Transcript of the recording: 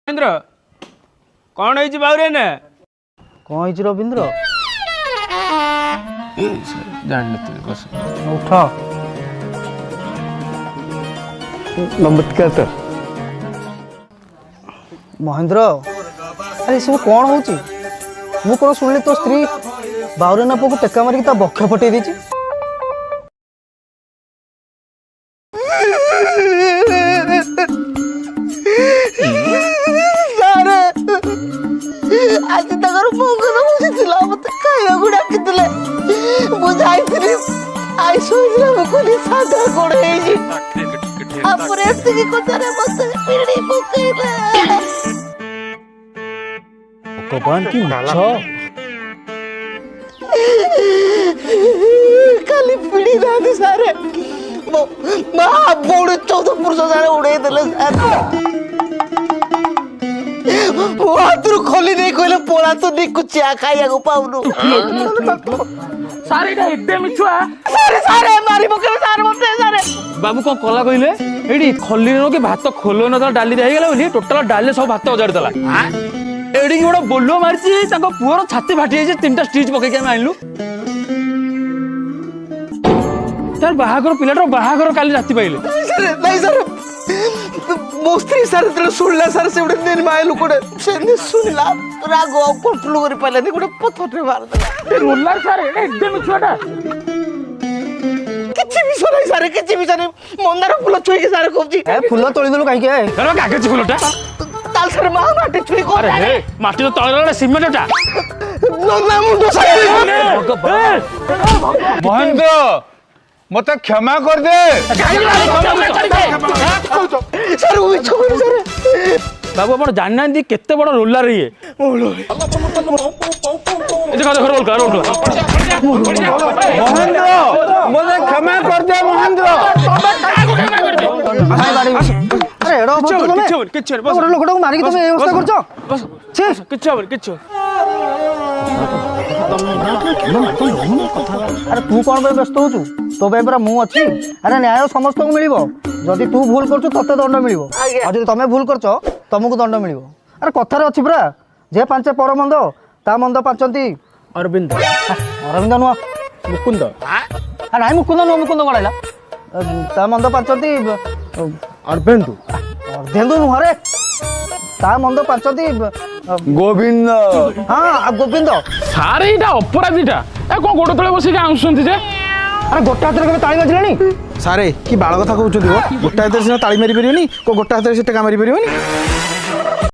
रवींद्र कौन है बाबुरे ने कौन है रवींद्र जान उठ नमस्कार सर। महेंद्र अरे सब कौन होची मु कौन सुनली तो स्त्री बाउरेना पुआ को टेका मारिक बक्ष फटे दी आज तक मंगल बुझीला मत खाइबा डाकिले बुझाई आई सोचला कोनी सादा कोड़े जी आपरे एतिकी कोतरे मत पिरडी पकैला भगवान की मिछ खाली पिड़ी राधी सारे मां बोड़ 14 पुरुष सारे उड़े देले सारे हाथरू खोली नहीं कहले पोड़ा तो नहीं कुछ खाइया को पाउनु सारे एटा एते मिछुआ सारे सारे मारी पके सारे मते सारे बाबू कौन कला कहले एडी खल्ली नो के भात खोलो न डाली दे गेला बोली टोटल डाली सब भात उजाड़ देला एडी गोडा बोलो मारची ताको पुअर छाती फाटी जे तीनटा स्टिच पके के हम आइलु तार बाहागर पिलाटर बाहागर काली राती पाइले नहीं सर मो स्त्री सर तेरे सुनला सर से उड़े दिन माय लुकोडे से ने सुनला रागो कंट्रोल करि पाले नि गोडे पथर मार दे रोलर सर एडे एकदम मिछुआटा किछि भी सर सारे किछि भी सर मंदार फूल छुई के सारे कोबजी ए फूल तोली देलु काहे के अरे कागज फुलटा ताल सर मा माटी छुई को अरे हे माटी तो तळरे सिमेंटटा नन्ना मुंडो सर महेंद्र मत क्षमा कर दे। सर वो छोड़ सर बाबू अपन जानना दी केते बड़ रोलर ये देखो देखो रोल कर महेंद्र मत क्षमा कर दे महेंद्र। अरे एडो किछ बस बड़ लोकटा को मारी के तुम ए अवस्था करछो बस किछ अरे तू कौन पे व्यस्त होचु तो पे पूरा मु अछि अरे न्याय समस्त को मिलिबो जदि तू भूल करछु तते दंड मिलिबो आ जदि तमे भूल करछो तुमको दंड मिलिबो अरे कथा रे अछि पूरा जे पांचे परमंद ता मंद पाचंती अरविंद अरविंद नुआ मुकुंद आ नाही मुकुंद गळाइला ता मंद पाचंती अरविंद अर्धेंदु नुह रे ता मंद पाचंती गोविंद हां गोविंद सारे इटा अपराधीटा ए कोन गोड़ तळे बसी के आउसंती जे अरे गोटा हाथ रे ताली बाजिलानी सारे कि बाल कथा कहते गोटा हाथ से ताली मारी पारे को गोटा हाथ से टेका मारी पारे